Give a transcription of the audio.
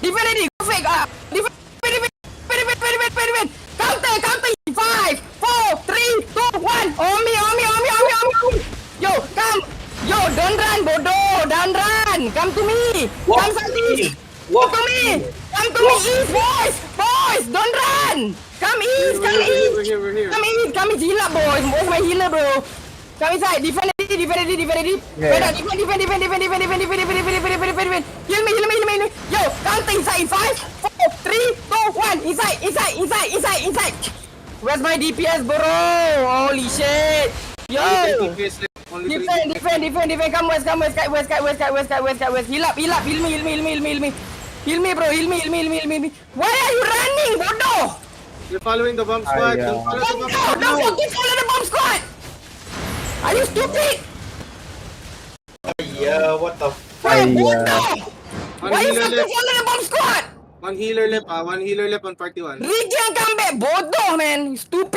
Defend ready. Go fake. Defend. Defend. Counter. 5, 4, 3, 2, 1. Omi. Yo, come. Yo, don't run, bodoh. Don't run. Come to me. Come Santi. Come to me. East, boys. Don't run. Come east. We're here. Come east. Heal up, boys. Boys, my healer, bro. Come inside. Defend ready. Yeah. Defend. Heal me. Yo, counter inside in 5, 4, 3, 2, 1. Inside. Where's my DPS, bro? Holy shit. Yo. Only 3 Defend. Come west. Heal up. Heal me, bro. Heal me. Why are you running, bodoh? You're following the bomb squad. Don't follow the bomb squad. Don't fucking follow the bomb squad. Are you stupid? Yeah, what the Why, Ay, bodoh? One Why you healer fucking left. follow the bomb squad? One healer left on party 1. Regen comeback, bodoh, man. Stupid.